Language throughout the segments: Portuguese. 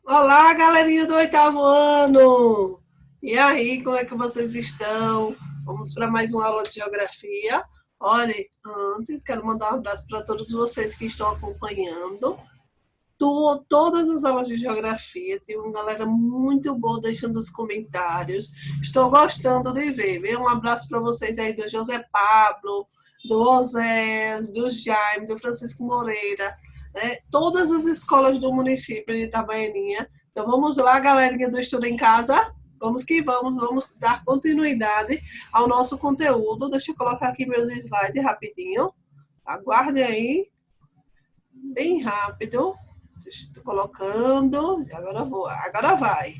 Olá, galerinha do oitavo ano! E aí, como é que vocês estão? Vamos para mais uma aula de geografia. Olha, antes quero mandar um abraço para todos vocês que estão acompanhando. Todas as aulas de geografia, tem uma galera muito boa deixando os comentários. Estou gostando de ver. Viu? Um abraço para vocês aí do José Pablo, do Osés, do Jaime, do Francisco Moreira, né? Todas as escolas do município de Itabaianinha. Então vamos lá, galerinha do Estudo em Casa. Vamos que vamos, vamos dar continuidade ao nosso conteúdo. Deixa eu colocar aqui meus slides rapidinho. Aguardem aí, bem rápido. Estou colocando, agora vai.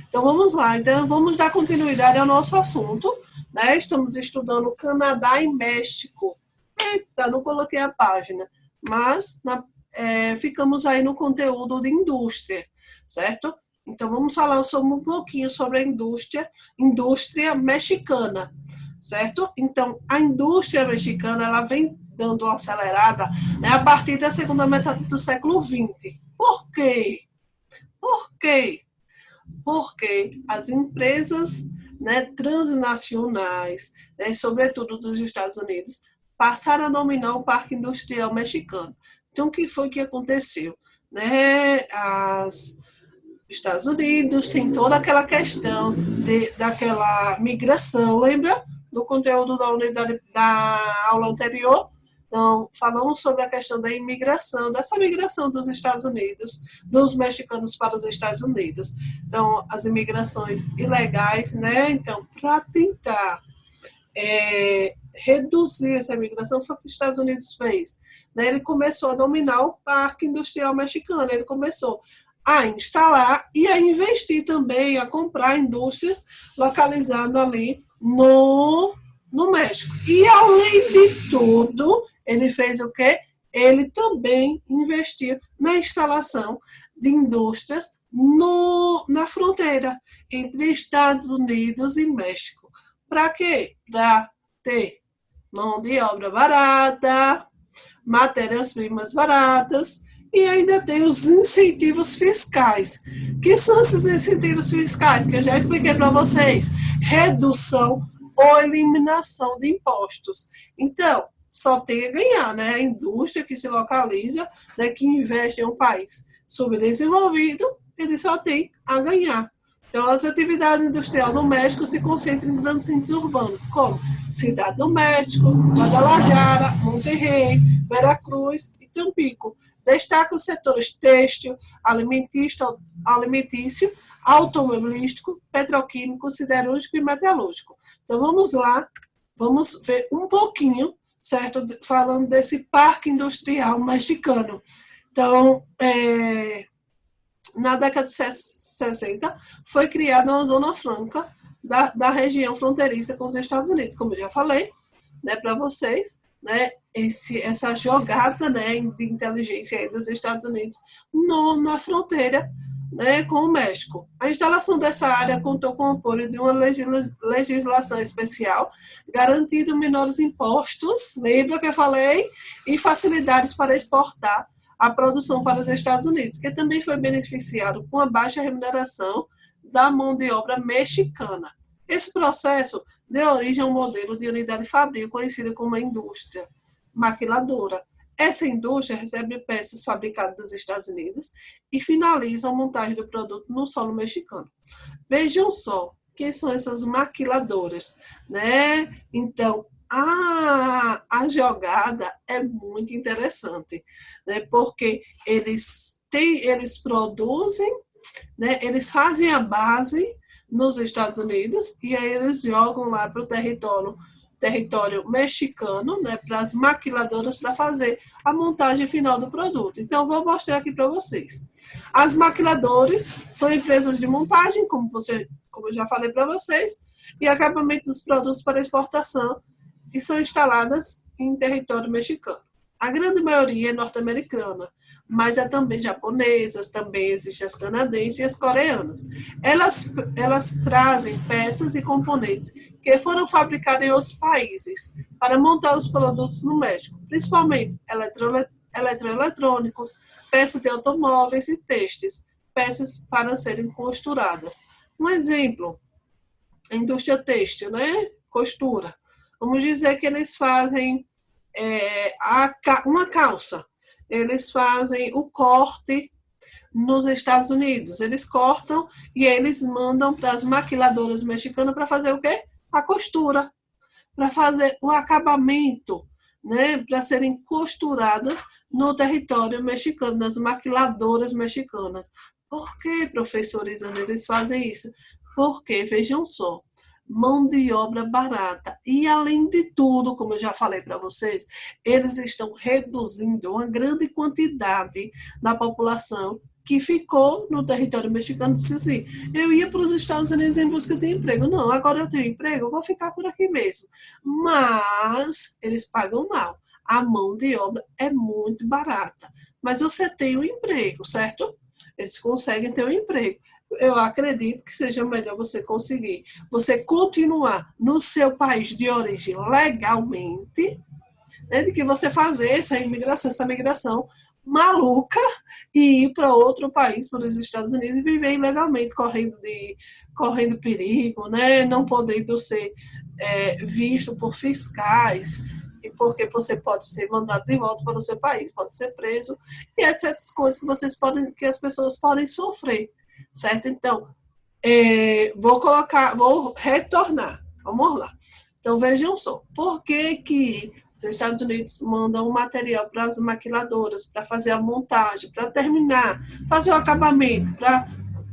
Então vamos lá, então vamos dar continuidade ao nosso assunto, né? Estamos estudando Canadá e México. Eita, não coloquei a página, mas ficamos aí no conteúdo de indústria, certo? Então vamos falar sobre um pouquinho sobre a indústria mexicana, certo? Então a indústria mexicana ela vem dando uma acelerada, né, a partir da segunda metade do século XX. Por quê? Por quê? Porque as empresas, né, transnacionais, né, sobretudo dos Estados Unidos, passaram a dominar o parque industrial mexicano. Então, o que foi que aconteceu? Né, os Estados Unidos tem toda aquela questão daquela migração, lembra? Do conteúdo da unidade da aula anterior, então, falamos sobre a questão da imigração, dessa migração dos Estados Unidos, dos mexicanos para os Estados Unidos. Então, as imigrações ilegais, né? Então, para tentar reduzir essa imigração, foi o que os Estados Unidos fez. Né? Ele começou a dominar o parque industrial mexicano, ele começou a instalar e a investir também, a comprar indústrias localizadas ali no México. E, além de tudo, ele fez o quê? Ele também investiu na instalação de indústrias na fronteira entre Estados Unidos e México. Para quê? Para ter mão de obra barata, matérias-primas baratas e ainda tem os incentivos fiscais. Que são esses incentivos fiscais que eu já expliquei para vocês? Redução ou eliminação de impostos. Então, só tem a ganhar, né? A indústria que se localiza, né, que investe em um país subdesenvolvido, ele só tem a ganhar. Então, as atividades industriais do México se concentram em grandes centros urbanos, como Cidade do México, Guadalajara, Monterrey, Veracruz e Tampico. Destaca os setores têxtil, alimentício, automobilístico, petroquímico, siderúrgico e metalúrgico. Então, vamos lá, vamos ver um pouquinho, certo? Falando desse parque industrial mexicano. Então, na década de 60, foi criada uma zona franca da região fronteiriça com os Estados Unidos, como eu já falei, né, para vocês, né, essa jogada, né, de inteligência aí dos Estados Unidos na fronteira, né, com o México. A instalação dessa área contou com o apoio de uma legislação especial, garantindo menores impostos, lembra que eu falei, e facilidades para exportar a produção para os Estados Unidos, que também foi beneficiado com a baixa remuneração da mão de obra mexicana. Esse processo deu origem a um modelo de unidade fabril conhecida como a indústria maquiladora. Essa indústria recebe peças fabricadas dos Estados Unidos e finaliza a montagem do produto no solo mexicano. Vejam só, quem são essas maquiladoras, né? Então, a jogada é muito interessante, né? Porque eles produzem, né? Eles fazem a base nos Estados Unidos e aí eles jogam lá para o território mexicano, né, para as maquiladoras para fazer a montagem final do produto. Então, vou mostrar aqui para vocês. As maquiladoras são empresas de montagem, como eu já falei para vocês, e acabamento dos produtos para exportação e são instaladas em território mexicano. A grande maioria é norte-americana, mas há também japonesas, também existem as canadenses e as coreanas. Elas trazem peças e componentes que foram fabricados em outros países para montar os produtos no México, principalmente eletroeletrônicos, peças de automóveis e textos. peças para serem costuradas. Um exemplo, a indústria têxtil, né? Costura. Vamos dizer que eles fazem uma calça. Eles fazem o corte nos Estados Unidos. Eles cortam e eles mandam para as maquiladoras mexicanas para fazer o quê? A costura, para fazer o acabamento, né? Para serem costuradas no território mexicano, nas maquiladoras mexicanas. Por que, professor Isana, eles fazem isso? Porque, vejam só, mão de obra barata. E, além de tudo, como eu já falei para vocês, eles estão reduzindo uma grande quantidade da população que ficou no território mexicano. Disse assim, eu ia para os Estados Unidos em busca de emprego. Não, agora eu tenho emprego, eu vou ficar por aqui mesmo. Mas eles pagam mal. A mão de obra é muito barata. Mas você tem um emprego, certo? Eles conseguem ter um emprego. Eu acredito que seja melhor você conseguir, você continuar no seu país de origem legalmente, né, de que você fazer essa migração maluca e ir para outro país, para os Estados Unidos, e viver ilegalmente, correndo perigo, né, não podendo ser visto por fiscais, e porque você pode ser mandado de volta para o seu país, pode ser preso, e etc. coisas que as pessoas podem sofrer. Certo? Então, vou retornar. Vamos lá. Então, vejam só. Por que os Estados Unidos mandam um material para as maquiladoras, para fazer a montagem, para terminar, fazer o acabamento,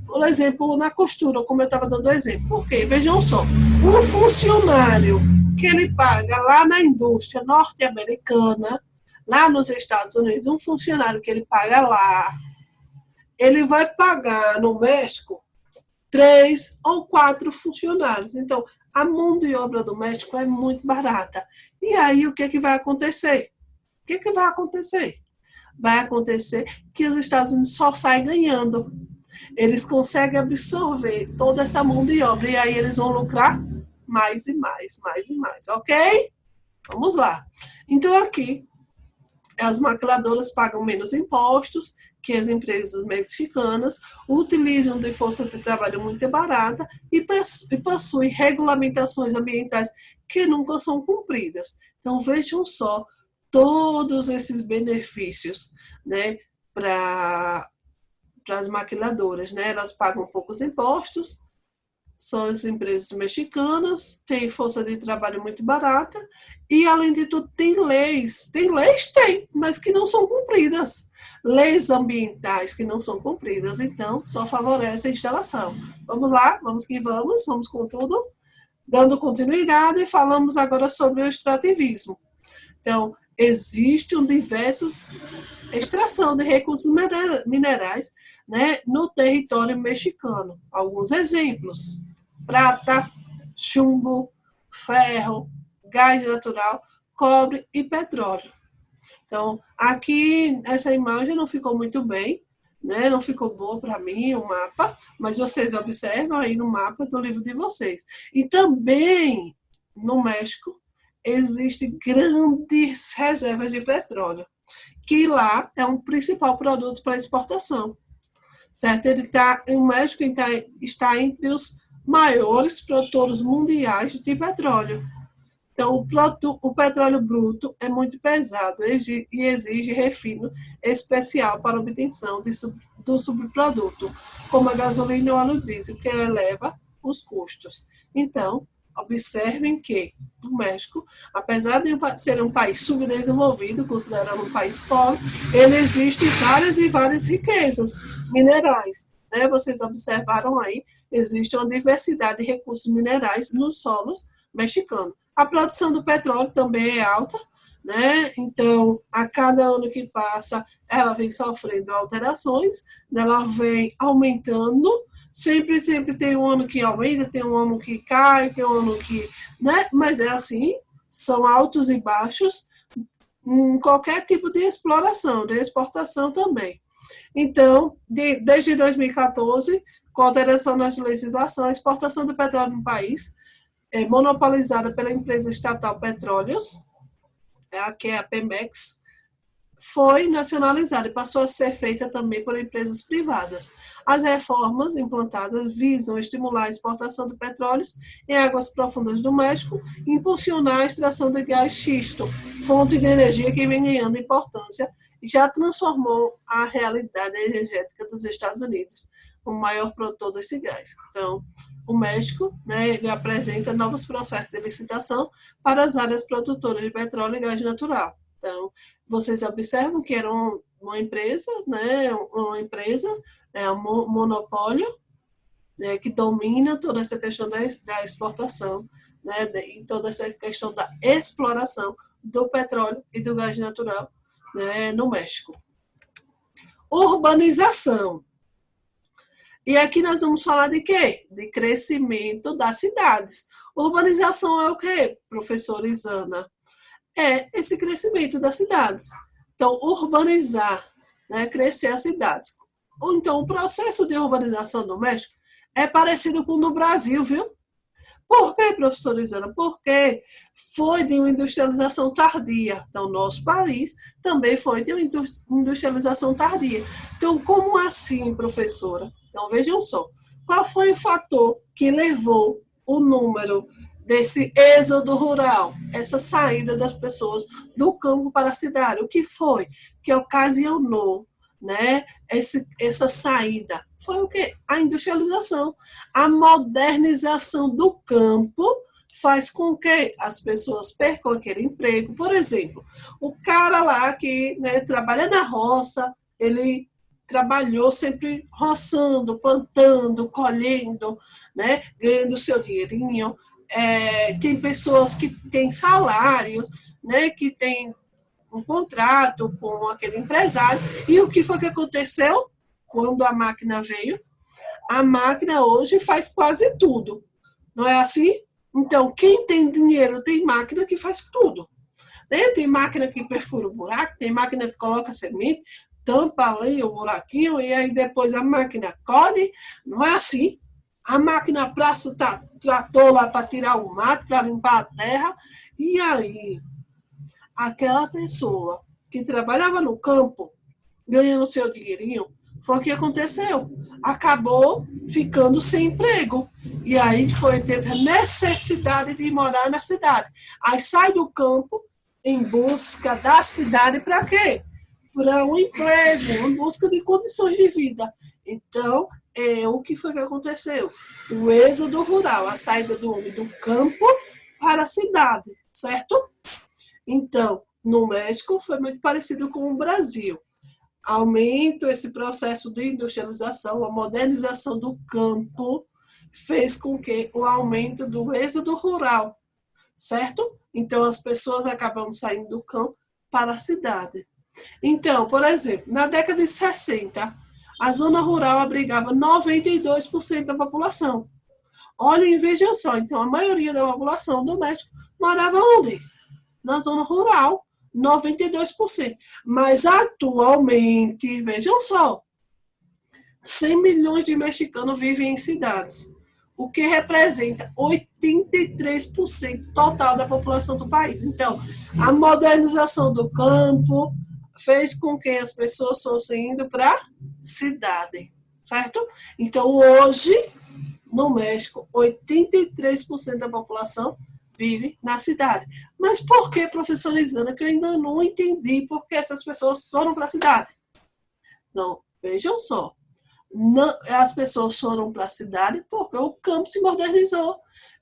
por exemplo, na costura, como eu estava dando exemplo. Por quê? Vejam só. Um funcionário que ele paga lá na indústria norte-americana, lá nos Estados Unidos, um funcionário que ele paga lá, ele vai pagar no México 3 ou 4 funcionários. Então, a mão de obra do México é muito barata. E aí, o que vai acontecer? O que vai acontecer? Vai acontecer que os Estados Unidos só saem ganhando. Eles conseguem absorver toda essa mão de obra e aí eles vão lucrar mais e mais, ok? Vamos lá. Então, aqui, as maquiladoras pagam menos impostos que as empresas mexicanas, utilizam de força de trabalho muito barata e possuem regulamentações ambientais que nunca são cumpridas. Então, vejam só todos esses benefícios, né, para as maquiladoras, né? Elas pagam poucos impostos, são as empresas mexicanas, têm força de trabalho muito barata e, além de tudo, tem leis, mas que não são cumpridas. Leis ambientais que não são cumpridas, então, só favorece a instalação. Vamos lá, vamos com tudo. Dando continuidade, falamos agora sobre o extrativismo. Então, existem diversas extração de recursos minerais, né, no território mexicano. Alguns exemplos: prata, chumbo, ferro, gás natural, cobre e petróleo. Então, aqui essa imagem não ficou muito bem, né? Não ficou boa para mim o mapa, mas vocês observam aí no mapa do livro de vocês. E também no México existem grandes reservas de petróleo, que lá é um principal produto para exportação, certo? O México está entre os maiores produtores mundiais de petróleo. Então, o petróleo bruto é muito pesado e exige refino especial para a obtenção do subproduto, como a gasolina e o óleo diesel, que eleva os custos. Então, observem que o México, apesar de ser um país subdesenvolvido, considerado um país pobre, ele existe várias riquezas minerais, né? Vocês observaram aí, existe uma diversidade de recursos minerais nos solos mexicanos. A produção do petróleo também é alta, né? Então, a cada ano que passa, ela vem sofrendo alterações, ela vem aumentando. Sempre tem um ano que aumenta, tem um ano que cai, tem um ano que, né? Mas é assim, são altos e baixos em qualquer tipo de exploração, de exportação também. Então, desde 2014, com a alteração na legislação, a exportação do petróleo no país é monopolizada pela empresa estatal Petróleos, que é a Pemex, foi nacionalizada e passou a ser feita também por empresas privadas. As reformas implantadas visam estimular a exportação de petróleos em águas profundas do México e impulsionar a extração de gás xisto, fonte de energia que vem ganhando importância e já transformou a realidade energética dos Estados Unidos, o maior produtor desse gás. Então, o México, né, ele apresenta novos processos de licitação para as áreas produtoras de petróleo e gás natural. Então, vocês observam que era uma empresa, né, um monopólio, né, que domina toda essa questão da exportação, né, e toda essa questão da exploração do petróleo e do gás natural, né, no México. Urbanização. E aqui nós vamos falar de quê? De crescimento das cidades. Urbanização é o quê, professora Isana? É esse crescimento das cidades. Então, urbanizar, né, crescer as cidades. Então, o processo de urbanização do México é parecido com o do Brasil, viu? Por quê, professora Isana? Porque foi de uma industrialização tardia. Então, nosso país também foi de uma industrialização tardia. Então, como assim, professora? Então, vejam só. Qual foi o fator que levou o número desse êxodo rural, essa saída das pessoas do campo para a cidade? O que foi que ocasionou, né, essa saída? Foi o quê? A industrialização. A modernização do campo faz com que as pessoas percam aquele emprego. Por exemplo, o cara lá que, né, trabalha na roça, ele trabalhou sempre roçando, plantando, colhendo, né, ganhando seu dinheirinho. Tem pessoas que têm salário, né, que têm um contrato com aquele empresário. E o que foi que aconteceu quando a máquina veio? A máquina hoje faz quase tudo, não é assim? Então, quem tem dinheiro tem máquina que faz tudo. Né? Tem máquina que perfura o buraco, tem máquina que coloca semente, tampa ali o buraquinho e aí depois a máquina colhe. Não é assim? A máquina passa o trator lá para tirar o mato, para limpar a terra. E aí, aquela pessoa que trabalhava no campo, ganhando seu dinheirinho, foi o que aconteceu. Acabou ficando sem emprego. E aí teve a necessidade de morar na cidade. Aí sai do campo em busca da cidade para quê? Para um emprego, em busca de condições de vida. Então, o que foi que aconteceu? O êxodo rural, a saída do homem do campo para a cidade, certo? Então, no México foi muito parecido com o Brasil. Aumento esse processo de industrialização, a modernização do campo fez com que o aumento do êxodo rural, certo? Então, as pessoas acabam saindo do campo para a cidade. Então, por exemplo, na década de 60, a zona rural abrigava 92% da população. Olhem, vejam só, então a maioria da população do México morava onde? Na zona rural, 92%. Mas atualmente, vejam só, 100 milhões de mexicanos vivem em cidades, o que representa 83% total da população do país. Então, a modernização do campo fez com que as pessoas fossem indo para a cidade, certo? Então, hoje, no México, 83% da população vive na cidade. Mas por que, professora Isana, que eu ainda não entendi por que essas pessoas foram para a cidade? Não, vejam só. Não, as pessoas foram para a cidade porque o campo se modernizou,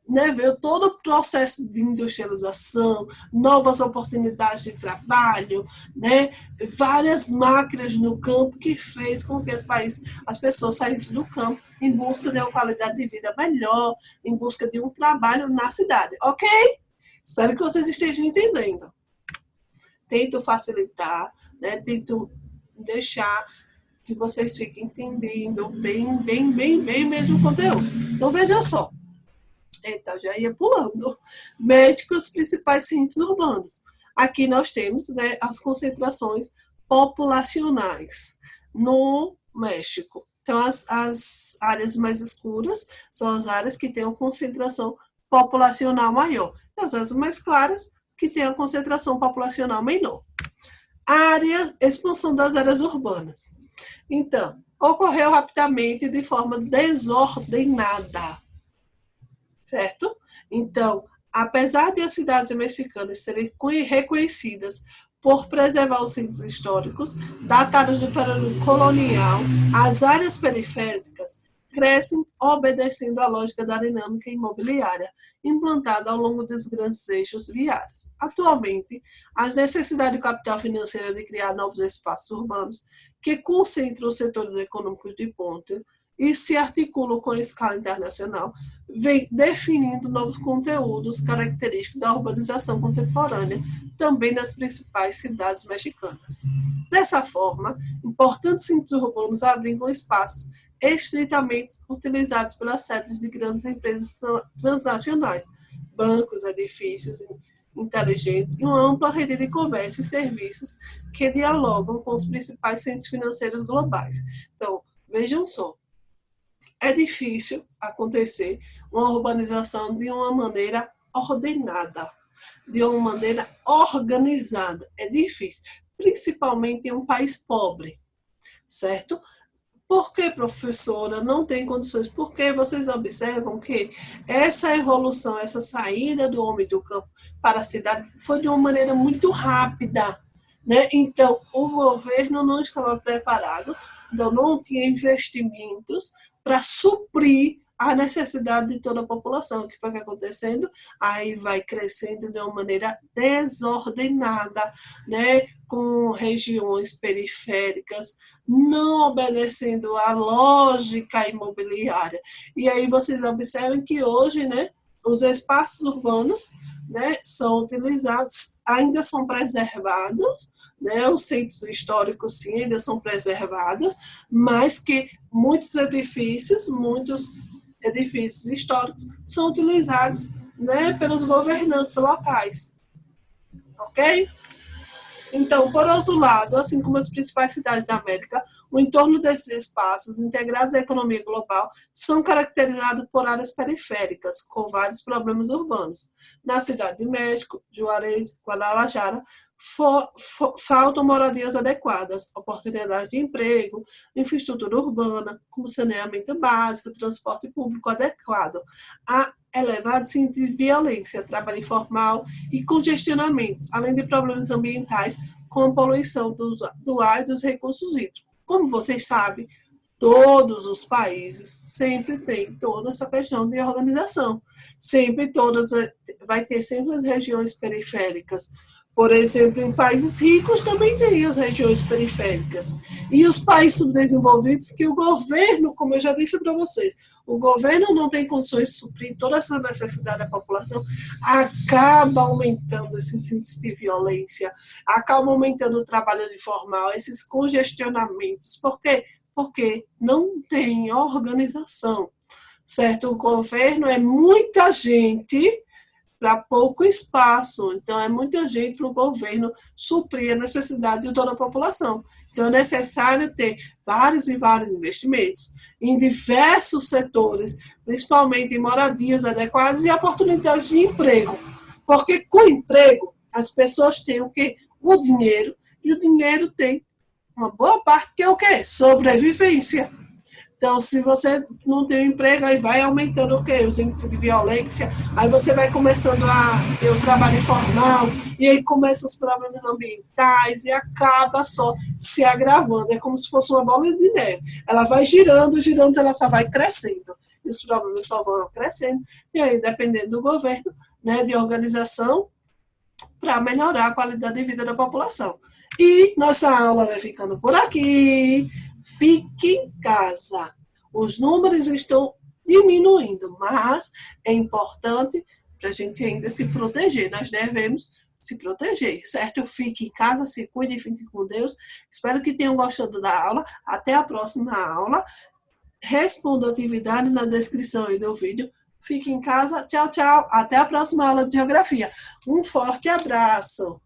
né? Veio todo o processo de industrialização, novas oportunidades de trabalho, né? Várias máquinas no campo que fez com que as pessoas saíssem do campo em busca de uma qualidade de vida melhor, em busca de um trabalho na cidade, ok? Espero que vocês estejam entendendo. Tento facilitar, né? Tento deixar que vocês fiquem entendendo bem mesmo o conteúdo. Então, veja só. Então, já ia pulando. Médicos, principais centros urbanos. Aqui nós temos, né, as concentrações populacionais no México. Então, as áreas mais escuras são as áreas que têm uma concentração populacional maior. As áreas mais claras que têm a concentração populacional menor. Expansão das áreas urbanas. Então, ocorreu rapidamente de forma desordenada, certo? Então, apesar de as cidades mexicanas serem reconhecidas por preservar os sítios históricos datados do período colonial, as áreas periféricas crescem obedecendo à lógica da dinâmica imobiliária implantada ao longo dos grandes eixos viários. Atualmente, as necessidades de capital financeiro de criar novos espaços urbanos que concentram os setores econômicos de ponta e se articulam com a escala internacional, vem definindo novos conteúdos característicos da urbanização contemporânea, também nas principais cidades mexicanas. Dessa forma, importantes centros urbanos abrigam espaços estritamente utilizados pelas sedes de grandes empresas transnacionais, bancos, edifícios inteligentes e uma ampla rede de comércio e serviços que dialogam com os principais centros financeiros globais. Então, vejam só, é difícil acontecer uma urbanização de uma maneira ordenada, de uma maneira organizada. É difícil, principalmente em um país pobre, certo? Por que, professora, não tem condições? Porque vocês observam que essa evolução, essa saída do homem do campo para a cidade foi de uma maneira muito rápida, né? Então, o governo não estava preparado, então não tinha investimentos para suprir a necessidade de toda a população. O que foi acontecendo? Aí vai crescendo de uma maneira desordenada, né? Com regiões periféricas, não obedecendo à lógica imobiliária. E aí vocês observam que hoje, né, os espaços urbanos, né, são utilizados, ainda são preservados, né, os centros históricos sim, ainda são preservados, mas que muitos edifícios históricos são utilizados, né, pelos governantes locais. Ok? Então, por outro lado, assim como as principais cidades da América, o entorno desses espaços, integrados à economia global, são caracterizados por áreas periféricas, com vários problemas urbanos. Na Cidade de México, Juarez, Guadalajara, faltam moradias adequadas, oportunidades de emprego, infraestrutura urbana, como saneamento básico, transporte público adequado. Há elevados índices de violência, trabalho informal e congestionamentos, além de problemas ambientais, como poluição do ar e dos recursos hídricos. Como vocês sabem, todos os países sempre têm toda essa questão de organização. Vai ter sempre as regiões periféricas. Por exemplo, em países ricos também tem as regiões periféricas. E os países subdesenvolvidos que o governo, como eu já disse para vocês, o governo não tem condições de suprir toda essa necessidade da população, acaba aumentando esses índices de violência, acaba aumentando o trabalho informal, esses congestionamentos. Por quê? Porque não tem organização, certo? O governo é muita gente para pouco espaço. Então, é muita gente para o governo suprir a necessidade de toda a população. Então, é necessário ter vários e vários investimentos em diversos setores, principalmente em moradias adequadas e oportunidades de emprego. Porque com emprego, as pessoas têm o quê? O dinheiro, e o dinheiro tem uma boa parte que é o quê? Sobrevivência. Então, se você não tem um emprego, aí vai aumentando o quê? Os índices de violência, aí você vai começando a ter o trabalho informal, e aí começam os problemas ambientais, e acaba só se agravando. É como se fosse uma bola de neve. Ela vai girando, girando, ela só vai crescendo. E os problemas só vão crescendo, e aí, dependendo do governo, né, de organização, para melhorar a qualidade de vida da população. E nossa aula vai ficando por aqui. Fique em casa. Os números estão diminuindo, mas é importante para a gente ainda se proteger. Nós devemos se proteger, certo? Fique em casa, se cuide, fique com Deus. Espero que tenham gostado da aula. Até a próxima aula. Responda a atividade na descrição aí do vídeo. Fique em casa. Tchau, tchau. Até a próxima aula de geografia. Um forte abraço.